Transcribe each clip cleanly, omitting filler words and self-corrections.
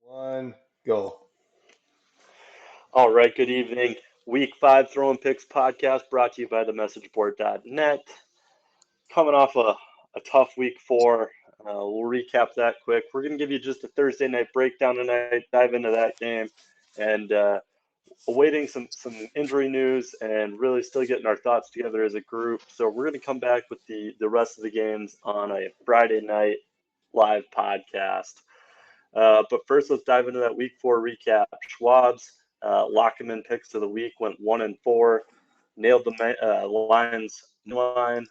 One, go. All right, good evening. Week 5 Throwin Picks podcast brought to you by themessageboard.net. Coming off a tough week 4. We'll recap that quick. We're going to give you just a Thursday night breakdown tonight, dive into that game, and awaiting some injury news and really still getting our thoughts together as a group. So we're going to come back with the rest of the games on a Friday night live podcast. But first, let's dive into that Week 4 recap. Schwab's lock-em-in picks of the week went 1-4, nailed the Lions line.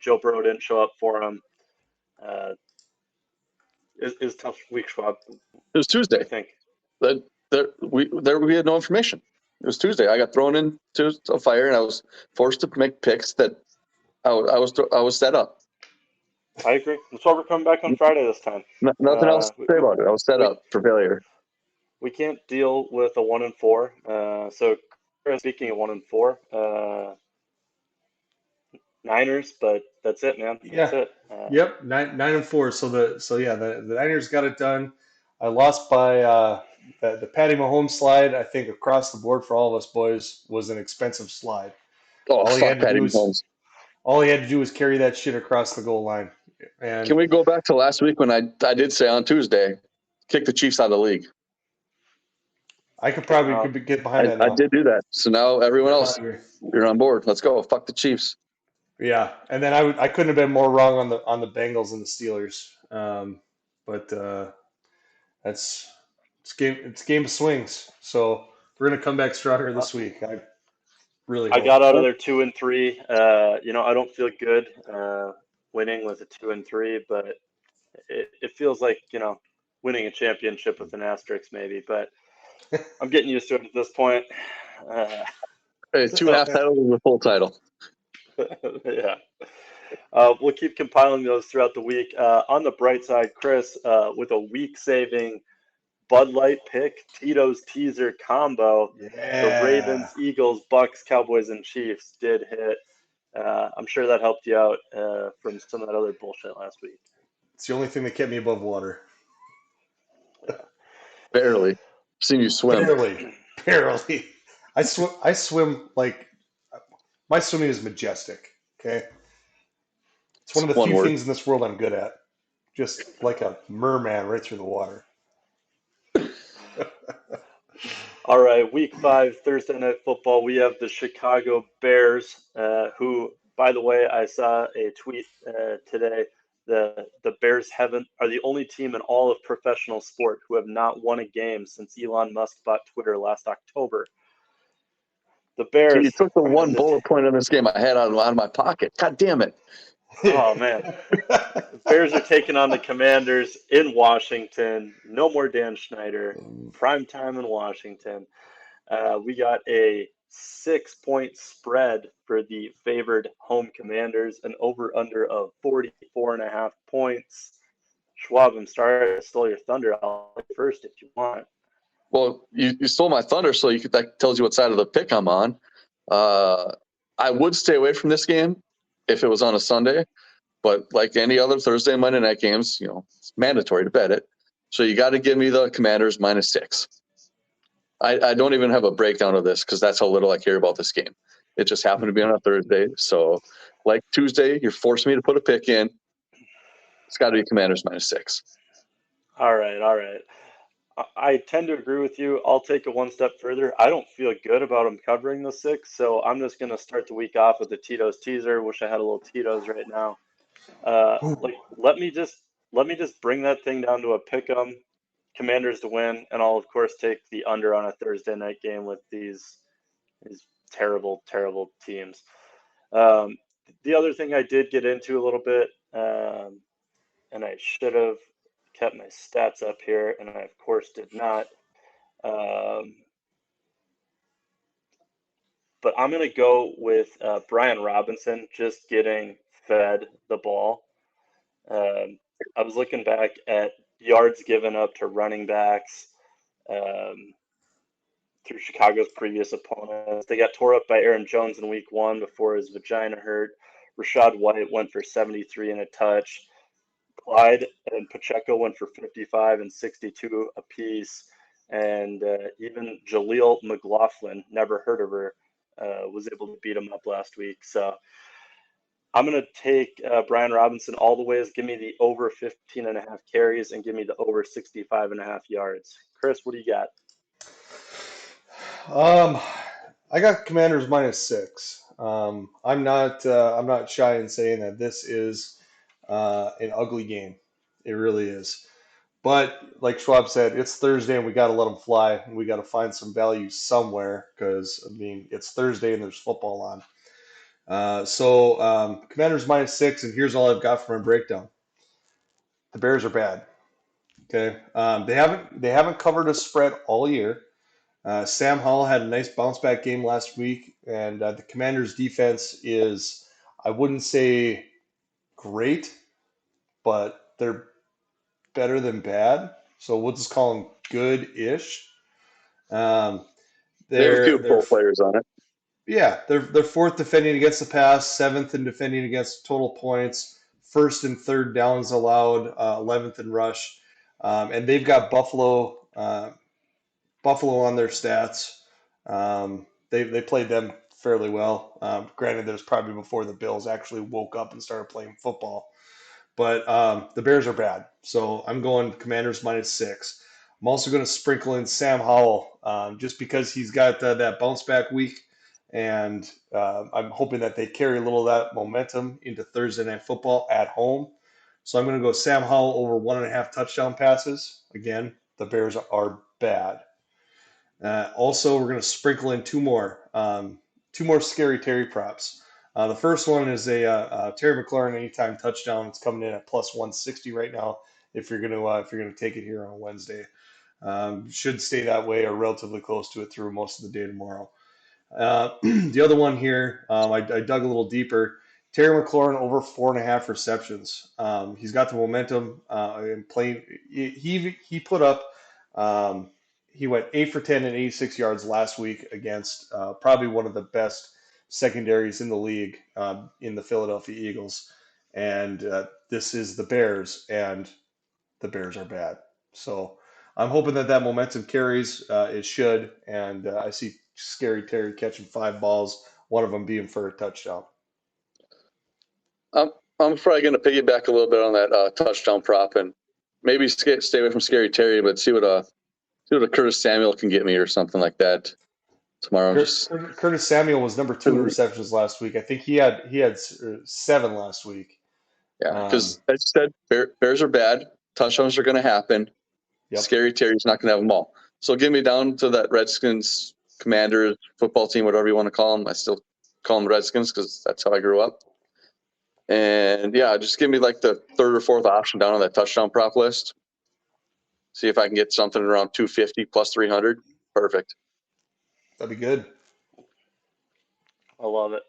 Joe Burrow didn't show up for him. It was a tough week, Schwab. It was Tuesday. I think we had no information. It was Tuesday. I got thrown into a fire, and I was forced to make picks that I was set up. I agree. That's why we're coming back on Friday this time. Nothing else to say about it. I was set up for failure. We can't deal with a 1-4. So, Chris, speaking of 1-4, Niners, but that's it, man. That's it. Yep, 9-4. So the Niners got it done. I lost by the Patty Mahomes slide. I think across the board for all of us boys was an expensive slide. Oh, fuck Patty Mahomes. All he had to do was carry that shit across the goal line. And can we go back to last week when I did say on Tuesday, kick the Chiefs out of the league? I could probably get behind that now. I did do that. So now everyone else, you're on board. Let's go. Fuck the Chiefs. Yeah, and then I couldn't have been more wrong on the Bengals and the Steelers. But it's game of swings. So we're gonna come back stronger this week. I got out of there 2-3. I don't feel good winning with a 2-3, but it feels like winning a championship with an asterisk maybe. But I'm getting used to it at this point. Hey, 2 half titles is a full title. Yeah. We'll keep compiling those throughout the week. On the bright side, Chris, with a week-saving Bud Light pick, Tito's teaser combo, the Ravens, Eagles, Bucks, Cowboys, and Chiefs did hit. I'm sure that helped you out from some of that other bullshit last week. It's the only thing that kept me above water. Yeah. Barely. I've seen you swim. Barely. I swim like my swimming is majestic. Okay. It's one of the few things in this world I'm good at. Just like a merman right through the water. All right, Week 5, Thursday Night Football. We have the Chicago Bears, who, by the way, I saw a tweet today. The Bears are the only team in all of professional sport who have not won a game since Elon Musk bought Twitter last October. The Bears. Dude, you took the one bullet point on this game I had out of my pocket. God damn it. Oh, man. The Bears are taking on the Commanders in Washington. No more Dan Schneider. Prime time in Washington. We got a 6-point spread for the favored home Commanders, an over-under of 44.5 points. Schwab, I'm sorry I stole your thunder. I'll play first if you want. Well, you stole my thunder, so that tells you what side of the pick I'm on. I would stay away from this game if it was on a Sunday, but like any other Thursday and Monday night games, it's mandatory to bet it. So you got to give me the Commanders -6. I don't even have a breakdown of this because that's how little I care about this game. It just happened to be on a Thursday. So like Tuesday, you're forcing me to put a pick in. It's got to be Commanders -6. All right. I tend to agree with you. I'll take it one step further. I don't feel good about them covering the 6, so I'm just going to start the week off with the Tito's teaser. Wish I had a little Tito's right now. Let me just bring that thing down to a pick 'em, Commanders to win, and I'll of course take the under on a Thursday night game with these terrible, terrible teams. The other thing I did get into a little bit, and I should have kept my stats up here, and I, of course, did not. But I'm going to go with Brian Robinson just getting fed the ball. I was looking back at yards given up to running backs through Chicago's previous opponents. They got tore up by Aaron Jones in week 1 before his vagina hurt. Rachaad White went for 73 and a touch. Clyde and Pacheco went for 55 and 62 apiece. And even Jaleel McLaughlin, never heard of her, was able to beat him up last week. So I'm going to take Brian Robinson all the ways. Give me the over 15 and a half carries and give me the over 65 and a half yards. Chris, what do you got? I got Commanders -6. I'm not shy in saying that this is an ugly game. It really is. But like Schwab said, it's Thursday and we got to let them fly. And we got to find some value somewhere because I mean it's Thursday and there's football on. Commanders -6, and here's all I've got for my breakdown. The Bears are bad. Okay, they haven't covered a spread all year. Sam Howell had a nice bounce back game last week, and the Commanders' defense is, I wouldn't say great, but they're better than bad. So we'll just call them good-ish. Um, They have a few they're role players on it. Yeah, they're fourth defending against the pass, seventh in defending against total points, first and third downs allowed, 11th in rush, and they've got Buffalo on their stats. They played them fairly well. Granted, that was probably before the Bills actually woke up and started playing football. But the Bears are bad, so I'm going Commanders -6. I'm also going to sprinkle in Sam Howell just because he's got that bounce back week, and I'm hoping that they carry a little of that momentum into Thursday Night Football at home. So I'm going to go Sam Howell over 1.5 touchdown passes. Again, the Bears are bad. Also, we're going to sprinkle in two more scary Terry props. The first one is a Terry McLaurin anytime touchdown. It's coming in at +160 right now. If you're gonna take it here on Wednesday, should stay that way or relatively close to it through most of the day tomorrow. The other one here, I dug a little deeper. Terry McLaurin over 4.5 receptions. He's got the momentum and playing. He put up. He went 8 for 10 and 86 yards last week against probably one of the best secondaries in the league in the Philadelphia Eagles. And this is the Bears, and the Bears are bad. So I'm hoping that momentum carries. It should. And I see Scary Terry catching 5 balls, one of them being for a touchdown. I'm probably going to piggyback a little bit on that touchdown prop and maybe stay away from Scary Terry, but see what a Curtis Samuel can get me or something like that tomorrow. Curtis Samuel was number 2 in receptions last week. I think he had 7 last week. Yeah, because as I said, Bears are bad. Touchdowns are going to happen. Yep. Scary Terry's not going to have them all. So get me down to that Redskins, Commanders, football team, whatever you want to call them. I still call them Redskins because that's how I grew up. And yeah, just give me like the third or fourth option down on that touchdown prop list. See if I can get something around 250 plus 300. Perfect. That'd be good. I love it.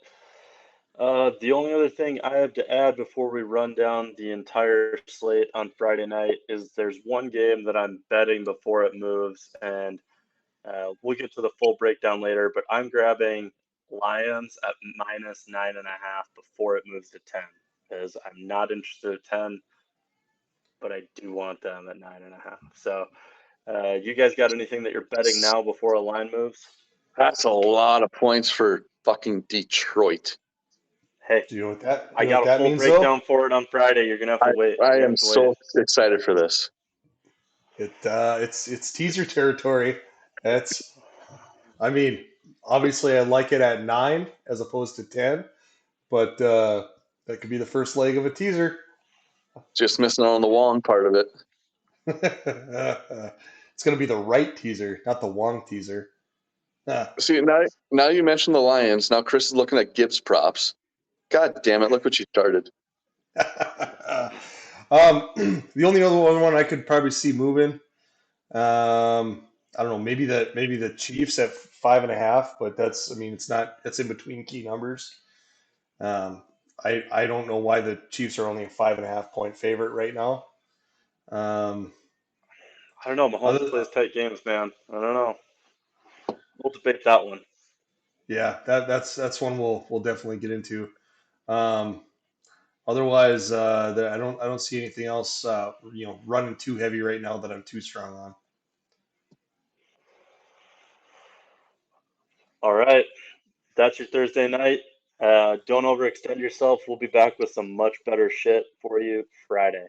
The only other thing I have to add before we run down the entire slate on Friday night is there's one game that I'm betting before it moves, and we'll get to the full breakdown later, but I'm grabbing Lions at -9.5 before it moves to 10, because I'm not interested at 10, but I do want them at 9.5. So you guys got anything that you're betting now before a line moves? That's a lot of points for fucking Detroit. Hey, do you know what that? I got a full breakdown for it on Friday. You're gonna have to wait. I am so excited for this. It's teaser territory. I mean, obviously I like it at 9 as opposed to 10, but that could be the first leg of a teaser. Just missing on the Wong part of it. It's going to be the right teaser, not the Wong teaser. See, now you mentioned the Lions. Now Chris is looking at Gibbs props. God damn it! Look what you started. The only other one I could probably see moving, I don't know, maybe the Chiefs at 5.5, but that's in between key numbers. I don't know why the Chiefs are only a 5.5 point favorite right now. I don't know. Mahomes plays tight games, man. I don't know. We'll debate that one. Yeah, that's one we'll definitely get into. Otherwise, I don't see anything else running too heavy right now that I'm too strong on. All right. That's your Thursday night. Don't overextend yourself. We'll be back with some much better shit for you Friday.